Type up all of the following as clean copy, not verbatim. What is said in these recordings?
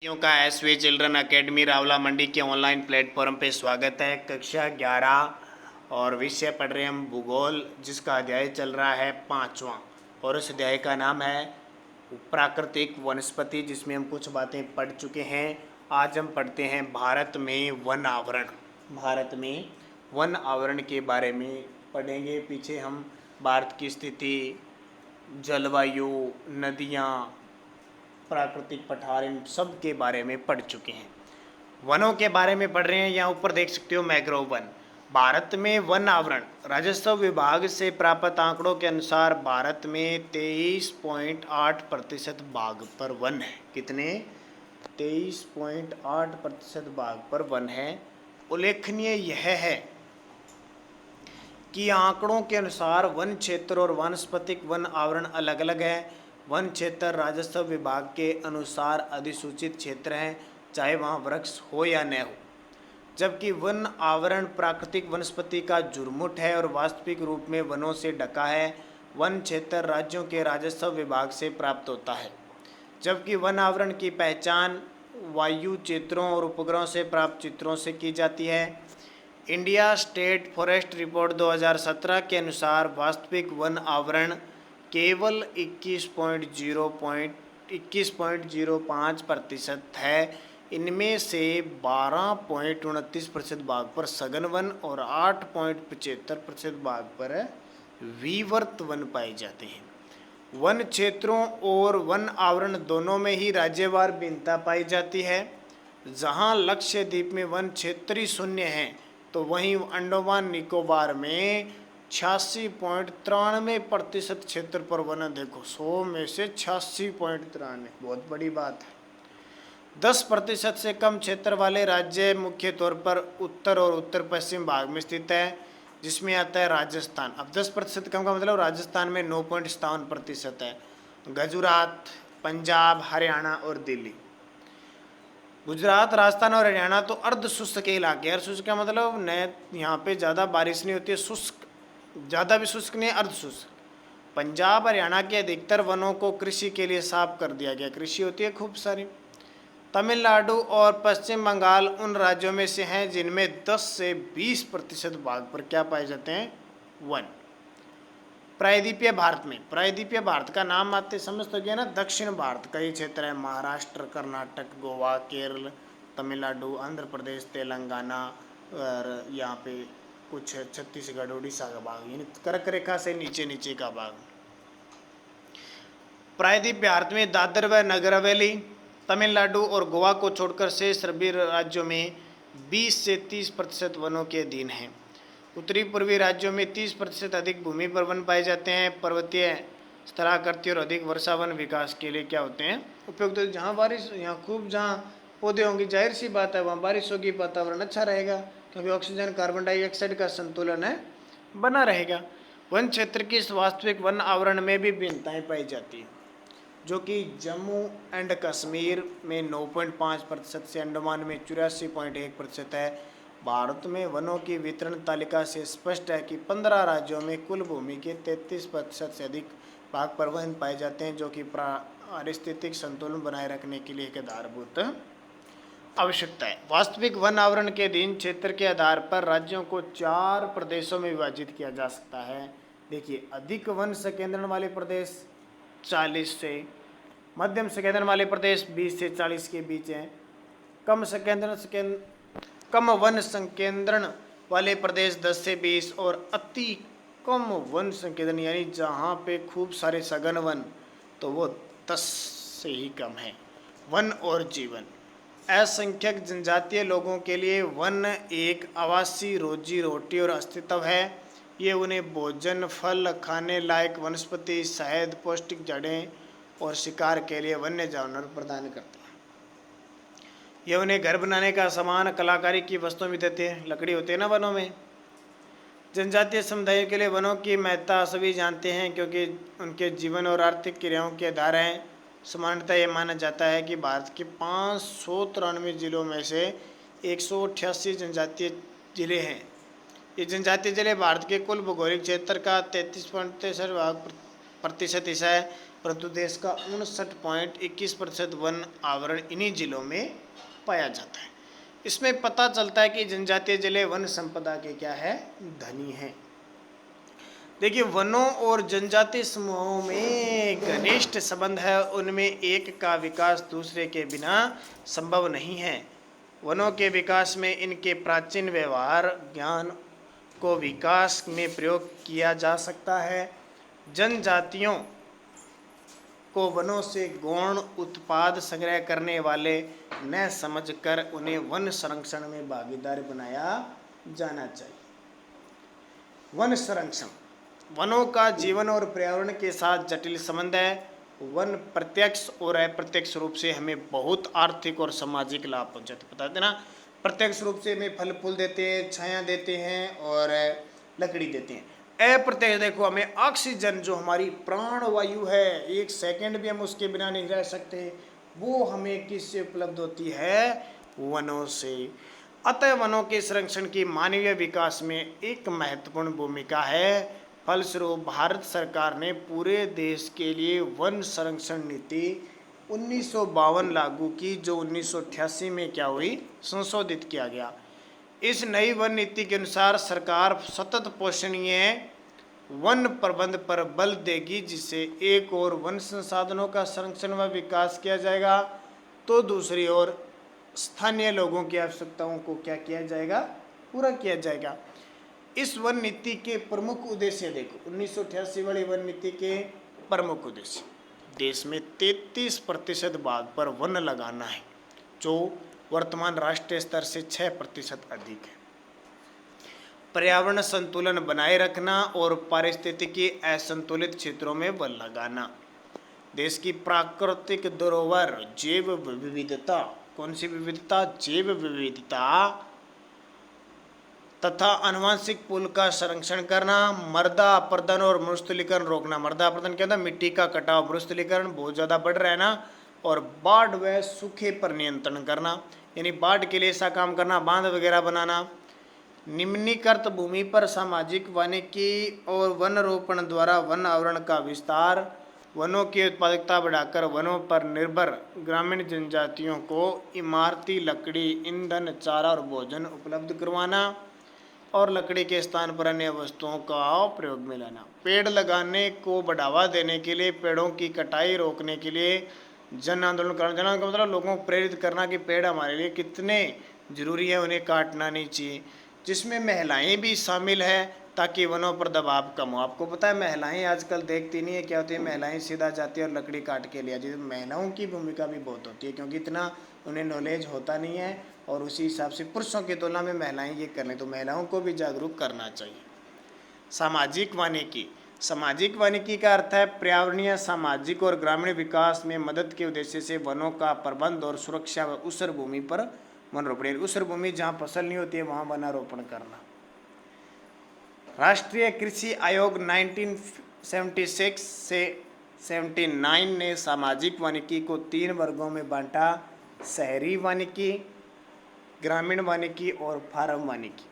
बच्चों का SV children academy Rawla मंडी के ऑनलाइन प्लेटफॉर्म पे स्वागत है। कक्षा 11 और विषय पढ़ रहे हैं हम भूगोल, जिसका अध्याय चल रहा है 5वां और उस अध्याय का नाम है प्राकृतिक वनस्पति, जिसमें हम कुछ बातें पढ़ चुके हैं। आज हम पढ़ते हैं भारत में वन आवरण। भारत में वन आवरण के बारे में पढ़ेंगे। पीछे हम भारत की स्थिति, जलवायु, नदियाँ, प्राकृतिक पठार, इन सब के बारे में पढ़ चुके हैं। वनों के बारे में पढ़ रहे हैं। यहाँ ऊपर देख सकते हो मैंग्रोव वन। भारत में वन आवरण राजस्व विभाग से प्राप्त आंकड़ों के अनुसार भारत में 23.8% भाग पर वन है। कितने? 23.8% भाग पर वन है। उल्लेखनीय यह है कि आंकड़ों के अनुसार वन क्षेत्र और वानस्पतिक वन आवरण अलग अलग है। वन क्षेत्र राजस्व विभाग के अनुसार अधिसूचित क्षेत्र हैं, चाहे वहाँ वृक्ष हो या न हो, जबकि वन आवरण प्राकृतिक वनस्पति का झुरमुट है और वास्तविक रूप में वनों से ढका है। वन क्षेत्र राज्यों के राजस्व विभाग से प्राप्त होता है, जबकि वन आवरण की पहचान वायु चित्रों और उपग्रहों से प्राप्त चित्रों से की जाती है। इंडिया स्टेट फॉरेस्ट रिपोर्ट 2017 के अनुसार वास्तविक वन आवरण केवल 21.05% है। इनमें से 12.29% भाग पर सघन वन और 8.75% भाग पर विवर्त वन पाए जाते हैं। वन क्षेत्रों और वन आवरण दोनों में ही राज्यवार भिन्नता पाई जाती है। जहां लक्षद्वीप में वन क्षेत्र ही शून्य है, तो वहीं अंडमान निकोबार में 86.93% क्षेत्र पर वन है। देखो, 100 में से 86.93, बहुत बड़ी बात है। 10% से कम क्षेत्र वाले राज्य मुख्य तौर पर उत्तर और उत्तर पश्चिम भाग में स्थित है, जिसमें आता है राजस्थान। अब 10% कम का मतलब राजस्थान में 9.57% है। गुजरात, पंजाब, हरियाणा और दिल्ली। गुजरात, राजस्थान और हरियाणा तो अर्ध शुष्क के इलाके। अर्ध शुष्क का मतलब न यहाँ पे ज़्यादा बारिश नहीं होती है, शुष्क, ज़्यादा भी शुष्क नहीं, अर्ध शुष्क। पंजाब, हरियाणा के अधिकतर वनों को कृषि के लिए साफ कर दिया गया। कृषि होती है खूब सारी। तमिलनाडु और पश्चिम बंगाल उन राज्यों में से हैं जिनमें 10 से 20% भाग पर क्या पाए जाते हैं? वन। प्रायद्वीपीय भारत में, प्रायद्वीपीय भारत का नाम आते समझ तो गया ना। दक्षिण भारत कई क्षेत्र है, महाराष्ट्र, कर्नाटक, गोवा, केरल, तमिलनाडु, आंध्र प्रदेश, तेलंगाना और यहाँ पे कुछ छत्तीसगढ़, उड़ीसा का भाग, यानी कर्क रेखा से नीचे नीचे का भाग। प्रायद्वीपीय भारत में दादर व नगर हवेली, तमिलनाडु और गोवा को छोड़कर शेष सभी राज्यों में 20 से 30% वनों के अधीन हैं। उत्तरी पूर्वी राज्यों में 30% अधिक भूमि पर वन पाए जाते हैं। पर्वतीय स्थलाकृति और अधिक वर्षा वन विकास के लिए क्या होते हैं? उपयुक्त। जहाँ बारिश, यहाँ खूब जहाँ पौधे होंगे, जाहिर सी बात है वहाँ बारिश होगी, वातावरण अच्छा रहेगा, क्योंकि ऑक्सीजन कार्बन डाइऑक्साइड का संतुलन है बना रहेगा। वन क्षेत्र की वास्तविक वन आवरण में भी भिन्नताएं पाई जाती हैं, जो कि जम्मू एंड कश्मीर में 9.5% से अंडमान में 84.1% है। भारत में वनों की वितरण तालिका से स्पष्ट है कि 15 राज्यों में कुल भूमि के 33% से अधिक भाग पर वन पाए जाते हैं, जो कि पारिस्थितिक संतुलन बनाए रखने के लिए एक आधारभूत आवश्यकता है। वास्तविक वन आवरण के अधीन क्षेत्र के आधार पर राज्यों को 4 प्रदेशों में विभाजित किया जा सकता है। देखिए, अधिक वन संकेंद्रण वाले प्रदेश 40 से, मध्यम संकेंद्रण वाले प्रदेश 20 से 40 के बीच हैं। कम वन संकेंद्रण वाले प्रदेश 10 से 20 और अति कम वन संकेंद्रण यानी जहाँ पे खूब सारे सघन वन, तो वो 10 से ही कम है। वन और जीवन। असंख्यक जनजातीय लोगों के लिए वन एक आवासीय रोजी रोटी और अस्तित्व है। ये उन्हें भोजन, फल, खाने लायक वनस्पति, शहद, पौष्टिक जड़ें और शिकार के लिए वन्य जानवर प्रदान करते हैं। ये उन्हें घर बनाने का सामान, कलाकारी की वस्तुएं भी देते हैं। लकड़ी होती है ना वनों में। जनजातीय समुदायों के लिए वनों की महत्ता सभी जानते हैं, क्योंकि उनके जीवन और आर्थिक क्रियाओं के आधार हैं। सामान्यतः यह माना जाता है कि भारत के 593 जिलों में से 188 जनजातीय जिले हैं। ये जनजातीय जिले भारत के कुल भौगोलिक क्षेत्र का 33.63% हिस्सा है। परंतु देश का 59.21% वन आवरण इन्हीं जिलों में पाया जाता है। इसमें पता चलता है कि जनजातीय जिले वन संपदा के क्या है, धनी हैं। देखिए, वनों और जनजातीय समूहों में घनिष्ठ संबंध है, उनमें एक का विकास दूसरे के बिना संभव नहीं है। वनों के विकास में इनके प्राचीन व्यवहार ज्ञान को विकास में प्रयोग किया जा सकता है। जनजातियों को वनों से गौण उत्पाद संग्रह करने वाले न समझकर उन्हें वन संरक्षण में भागीदार बनाया जाना चाहिए। वन संरक्षण, वनों का जीवन और पर्यावरण के साथ जटिल संबंध है। वन प्रत्यक्ष और अप्रत्यक्ष रूप से हमें बहुत आर्थिक और सामाजिक लाभ पहुंचाते, बता देना। प्रत्यक्ष रूप से हमें फल फूल देते हैं, छाया देते हैं और लकड़ी देते हैं। अप्रत्यक्ष देखो, हमें ऑक्सीजन जो हमारी प्राण वायु है, एक सेकंड भी हम उसके बिना नहीं रह सकते, वो हमें किससे उपलब्ध होती है, वनों से। अतः वनों के संरक्षण की मानवीय विकास में एक महत्वपूर्ण भूमिका है। फलस्वरूप भारत सरकार ने पूरे देश के लिए वन संरक्षण नीति 1952 लागू की, जो 1988 में क्या हुई, संशोधित किया गया। इस नई वन नीति के अनुसार सरकार सतत पोषणीय वन प्रबंध पर बल देगी, जिससे एक ओर वन संसाधनों का संरक्षण व विकास किया जाएगा, तो दूसरी ओर स्थानीय लोगों की आवश्यकताओं को क्या किया जाएगा, पूरा किया जाएगा। इस वन नीति के प्रमुख उद्देश्य देखो, 1988 वाली वन नीति के प्रमुख उद्देश्य, देश में 33% भाग पर वन लगाना है, जो वर्तमान राष्ट्रीय स्तर से 6% अधिक है। पर्यावरण संतुलन बनाए रखना और पारिस्थितिकी असंतुलित क्षेत्रों में वन लगाना। देश की प्राकृतिक धरोहर जैव विविधता, कौन सी विविधता, जैव विविधता तथा आनुवंशिक पुल का संरक्षण करना। मृदा अपरदन और मरुस्थलीकरण रोकना। मृदा अपरदन क्या होता है, मिट्टी का कटाव, मरुस्थलीकरण बहुत ज़्यादा बढ़ रहा है ना, और बाढ़ व सूखे पर नियंत्रण करना, यानी बाढ़ के लिए ऐसा काम करना, बांध वगैरह बनाना। निम्नीकृत भूमि पर सामाजिक वानिकी और वन रोपण द्वारा वन आवरण का विस्तार। वनों की उत्पादकता बढ़ाकर वनों पर निर्भर ग्रामीण जनजातियों को इमारती लकड़ी, ईंधन, चारा और भोजन उपलब्ध करवाना और लकड़ी के स्थान पर अन्य वस्तुओं का प्रयोग में लाना। पेड़ लगाने को बढ़ावा देने के लिए पेड़ों की कटाई रोकने के लिए जन आंदोलन करना। जन आंदोलन का मतलब लोगों को प्रेरित करना कि पेड़ हमारे लिए कितने जरूरी है, उन्हें काटना नहीं चाहिए, जिसमें महिलाएं भी शामिल हैं ताकि वनों पर दबाव कम हो। आपको पता है महिलाएं आजकल देखती नहीं है, क्या होती है, महिलाएं सीधा जाती है और लकड़ी काट के ले आती है। महिलाओं की भूमिका भी बहुत होती है, क्योंकि इतना उन्हें नॉलेज होता नहीं है और उसी हिसाब से पुरुषों की तुलना में महिलाएं ये कर लें, तो महिलाओं को भी जागरूक करना चाहिए। सामाजिक वानिकी, सामाजिक वानिकी का अर्थ है पर्यावरणीय, सामाजिक और ग्रामीण विकास में मदद के उद्देश्य से वनों का प्रबंध और सुरक्षा व उसर भूमि पर वन रोपण। उसर भूमि जहाँ फसल नहीं होती है वहाँ वनारोपण करना। राष्ट्रीय कृषि आयोग 1976 से 79 ने सामाजिक वानिकी को 3 वर्गों में बांटा: शहरी वानिकी, ग्रामीण वानिकी और फार्म वानिकी।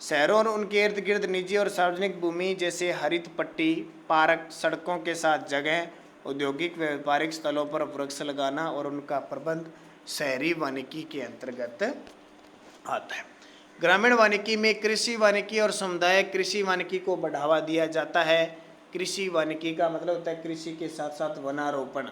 शहरों और उनके इर्द गिर्द निजी और सार्वजनिक भूमि जैसे हरित पट्टी, पार्क, सड़कों के साथ जगह, औद्योगिक व्यापारिक स्थलों पर वृक्ष लगाना और उनका प्रबंध शहरी वानिकी के अंतर्गत आता है। ग्रामीण वानिकी में कृषि वानिकी और समुदाय कृषि वानिकी को बढ़ावा दिया जाता है। कृषि वानिकी का मतलब होता है कृषि के साथ साथ वनारोपण।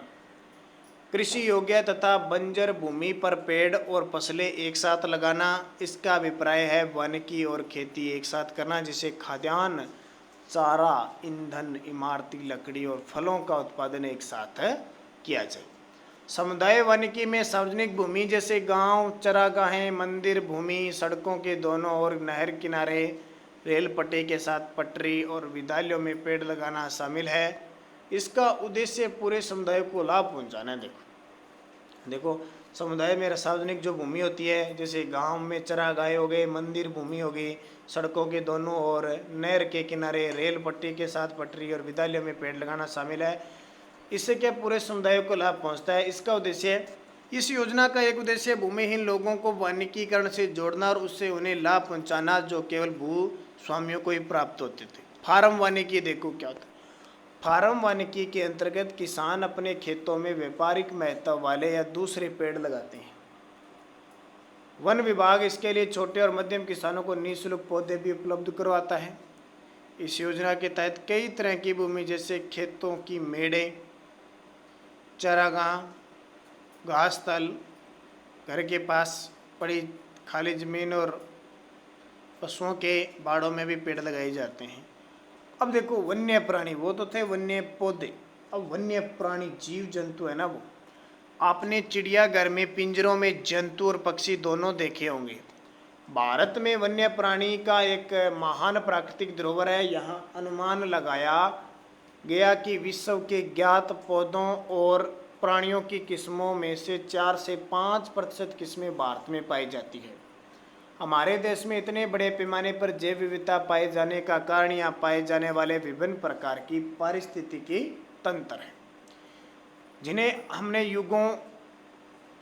कृषि योग्य तथा बंजर भूमि पर पेड़ और फसलें एक साथ लगाना। इसका अभिप्राय है वानिकी और खेती एक साथ करना, जिसे खाद्यान्न, चारा, ईंधन, इमारती लकड़ी और फलों का उत्पादन एक साथ किया जाए। समुदाय वानिकी में सार्वजनिक भूमि जैसे गांव, चरागाहें, मंदिर, भूमि, सड़कों के दोनों ओर, नहर किनारे, रेल पट्टी के साथ पटरी और विद्यालयों में पेड़ लगाना शामिल है। इसका उद्देश्य पूरे समुदाय को लाभ पहुंचाना है। देखो समुदाय में सार्वजनिक जो भूमि होती है, जैसे गांव में चरागाहें हो गए, मंदिर भूमि हो गई, सड़कों के दोनों ओर, नहर के किनारे, रेल पट्टी के साथ पटरी और विद्यालयों में पेड़ लगाना शामिल है। इससे क्या पूरे समुदाय को लाभ पहुंचता है। इसका उद्देश्य, इस योजना का एक उद्देश्य भूमिहीन लोगों को वानिकीकरण से जोड़ना और उससे उन्हें लाभ पहुंचाना जो केवल भू स्वामियों को ही प्राप्त होते थे। फार्म वानिकी देखो क्या होता है। फार्म वानिकी के अंतर्गत किसान अपने खेतों में व्यापारिक महत्व वाले या दूसरे पेड़ लगाते हैं। वन विभाग इसके लिए छोटे और मध्यम किसानों को निःशुल्क पौधे भी उपलब्ध करवाता है। इस योजना के तहत कई तरह की भूमि जैसे खेतों की मेड़े, चारागाह, घास तल, घर के पास पड़ी खाली जमीन और पशुओं के बाड़ों में भी पेड़ लगाए जाते हैं। अब देखो, वन्य प्राणी वो तो थे वन्य पौधे, अब वन्य प्राणी जीव जंतु है ना, वो आपने चिड़ियाघर में पिंजरों में जंतु और पक्षी दोनों देखे होंगे। भारत में वन्य प्राणी का एक महान प्राकृतिक धरोहर है। यहाँ अनुमान लगाया गया कि विश्व के ज्ञात पौधों और प्राणियों की किस्मों में से 4 से 5% किस्में भारत में पाई जाती है। हमारे देश में इतने बड़े पैमाने पर जैव विविधता पाए जाने का कारण यहाँ पाए जाने वाले विभिन्न प्रकार की पारिस्थितिकी तंत्र है, जिन्हें हमने युगों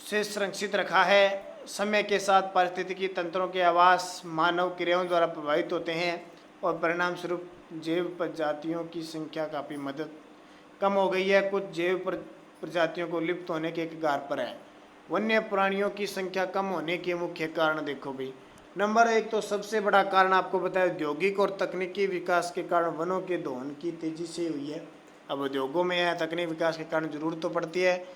से संरक्षित रखा है। समय के साथ पारिस्थितिकी तंत्रों के आवास मानव क्रियाओं द्वारा प्रभावित होते हैं और परिणाम स्वरूप जैव प्रजातियों की संख्या काफ़ी मदद कम हो गई है। कुछ जैव प्रजातियों को लिप्त होने के कगार पर है। वन्य प्राणियों की संख्या कम होने के मुख्य कारण देखो भाई। नंबर 1 तो सबसे बड़ा कारण आपको बताया, औद्योगिक और तकनीकी विकास के कारण वनों के दोहन की तेजी से हुई है। अब उद्योगों में या तकनीकी विकास के कारण जरूरत तो पड़ती है।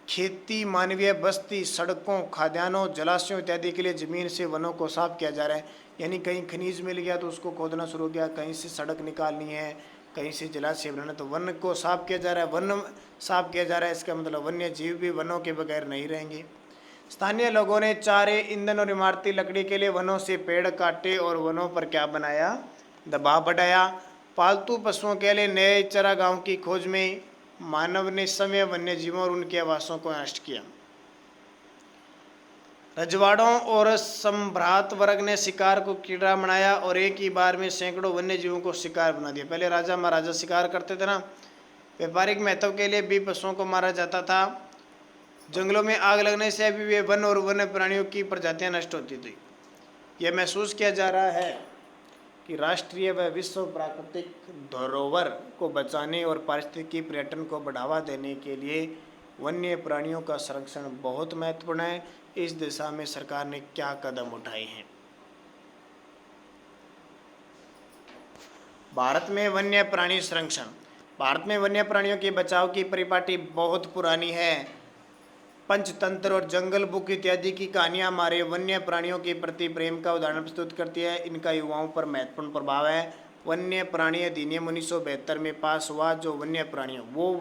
खेती, मानवीय बस्ती, सड़कों, खाद्यान्नों, जलाशयों इत्यादि के लिए जमीन से वनों को साफ किया जा रहा है। यानी कहीं खनिज मिल गया तो उसको खोदना शुरू हो गया, कहीं से सड़क निकालनी है, कहीं से जलाशय बनाना, तो वन को साफ किया जा रहा है। वन साफ किया जा रहा है, इसका मतलब वन्य जीव भी वनों के बगैर नहीं रहेंगे। स्थानीय लोगों ने चारे, ईंधन और इमारती लकड़ी के लिए वनों से पेड़ काटे और वनों पर क्या बनाया, दबाव बढ़ाया। पालतू पशुओं के लिए नए चारागाहों की खोज में मानव ने समय वन्य जीवों और उनके आवासों को नष्ट किया। रजवाड़ों और सम्भ्रात वर्ग ने शिकार को कीड़ा बनाया और एक ही बार में सैकड़ों वन्य जीवों को शिकार बना दिया। पहले राजा महाराजा शिकार करते थे ना, व्यापारिक महत्व के लिए भी पशुओं को मारा जाता था। जंगलों में आग लगने से अभी वे वन और वन्य प्राणियों की प्रजातियां नष्ट होती थी। यह महसूस किया जा रहा है कि राष्ट्रीय व विश्व प्राकृतिक धरोहर को बचाने और पारिस्थितिकी पर्यटन को बढ़ावा देने के लिए वन्य प्राणियों का संरक्षण बहुत महत्वपूर्ण है। इस दिशा में सरकार ने क्या कदम उठाए हैं। भारत में वन्य प्राणी संरक्षण। भारत में वन्य प्राणियों के बचाव की परिपाटी बहुत पुरानी है। पंचतंत्र और जंगल बुक इत्यादि की कहानियां हमारे वन्य प्राणियों के प्रति प्रेम का उदाहरण प्रस्तुत करती है। इनका युवाओं पर महत्वपूर्ण प्रभाव है। वन्य प्राणी अधिनियम 1972 में पास हुआ। जो वन्य प्राणियों वो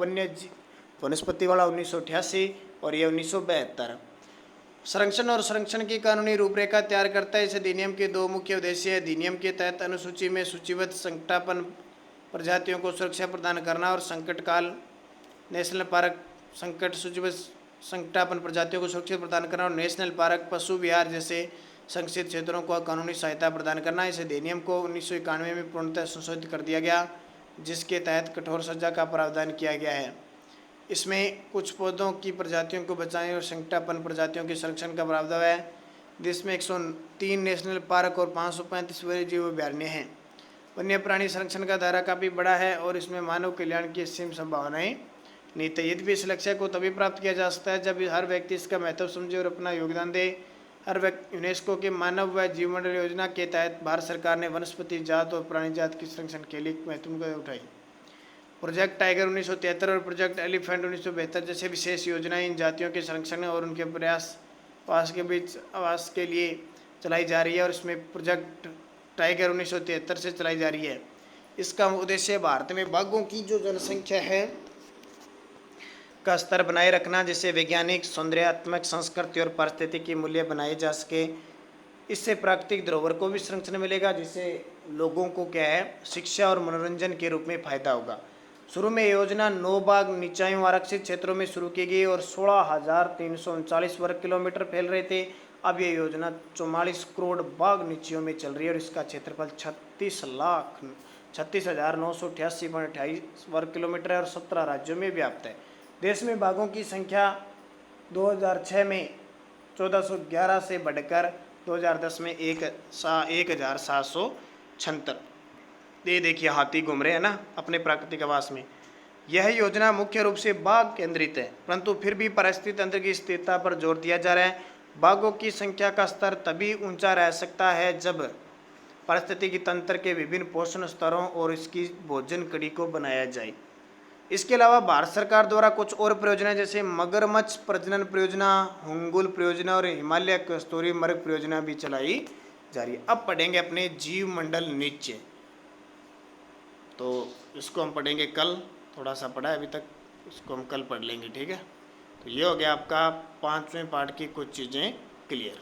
वनस्पति वाला 1988 और ये 1972। संरक्षण और संरक्षण की कानूनी रूपरेखा तैयार करता है। इस अधिनियम के 2 मुख्य उद्देश्य है। अधिनियम के तहत अनुसूची में सूचीबद्ध संकटापन्न प्रजातियों को सुरक्षा प्रदान करना और संकट काल नेशनल पार्क संकट सूचीबद्ध संकटापन्न प्रजातियों को सुरक्षा प्रदान करना और नेशनल पार्क, पशु विहार जैसे संरक्षित क्षेत्रों को कानूनी सहायता प्रदान करना। इस अधिनियम को 1991 में पूर्णतः संशोधित कर दिया गया, जिसके तहत कठोर सजा का प्रावधान किया गया है। इसमें कुछ पौधों की प्रजातियों को बचाने और संकटापन्न प्रजातियों के संरक्षण का प्रावधान है, जिसमें 103 नेशनल पार्क और 535 वन्य जीव अभयारण्य हैं। वन्य प्राणी संरक्षण का दायरा काफ़ी बड़ा है और इसमें मानव कल्याण की असीम संभावनाएं निहित है। यदि भी इस लक्ष्य को तभी प्राप्त किया जा सकता है जब हर व्यक्ति इसका महत्व समझे और अपना योगदान दे। हर व्यक्ति यूनेस्को के मानव व जीवमंडल योजना के तहत भारत सरकार ने वनस्पति जात और प्राणी जात के संरक्षण के लिए महत्वपूर्ण कदम उठाई। प्रोजेक्ट टाइगर 1973 और प्रोजेक्ट एलिफेंट 1972 जैसे विशेष योजनाएं इन जातियों के संरक्षण और उनके प्रयास के बीच आवास के लिए चलाई जा रही है। और इसमें प्रोजेक्ट टाइगर 1973 से चलाई जा रही है। इसका उद्देश्य भारत में बाघों की जो जनसंख्या है का स्तर बनाए रखना, जिससे वैज्ञानिक, सौंदर्यात्मक, संस्कृति और पारिस्थितिकी मूल्य बनाए जा सके। इससे प्राकृतिक धरोहर को भी संरक्षण मिलेगा, जिससे लोगों को क्या है, शिक्षा और मनोरंजन के रूप में फायदा होगा। शुरू में योजना 9 बाघ निचायों आरक्षित क्षेत्रों में शुरू की गई और 16,339 वर्ग किलोमीटर फैल रहे थे। अब ये योजना 44 करोड़ बाघ निचयों में चल रही है और इसका क्षेत्रफल 36,988.28 वर्ग किलोमीटर है और 17 राज्यों में व्याप्त है। देश में बाघों की संख्या 2006 में 1411 से बढ़कर 2010 में 1,776। ये देखिए हाथी घूम रहे हैं ना अपने प्राकृतिक आवास में। यह योजना मुख्य रूप से बाघ केंद्रित है, परंतु फिर भी पारिस्थितिक तंत्र की स्थिरता पर जोर दिया जा रहा है। बाघों की संख्या का स्तर तभी ऊंचा रह सकता है जब पारिस्थितिकी तंत्र के विभिन्न पोषण स्तरों और इसकी भोजन कड़ी को बनाया जाए। इसके अलावा भारत सरकार द्वारा कुछ और परियोजनाएं जैसे मगरमच्छ प्रजनन परियोजना, हुंगुल परियोजना और हिमालय कस्तूरी मृग परियोजना भी चलाई जा रही है। अब पढ़ेंगे अपने जीव मंडल नीचे, तो इसको हम पढ़ेंगे कल, थोड़ा सा पढ़ा है अभी तक, इसको हम कल पढ़ लेंगे, ठीक है। तो ये हो गया आपका 5वें पार्ट की कुछ चीज़ें क्लियर।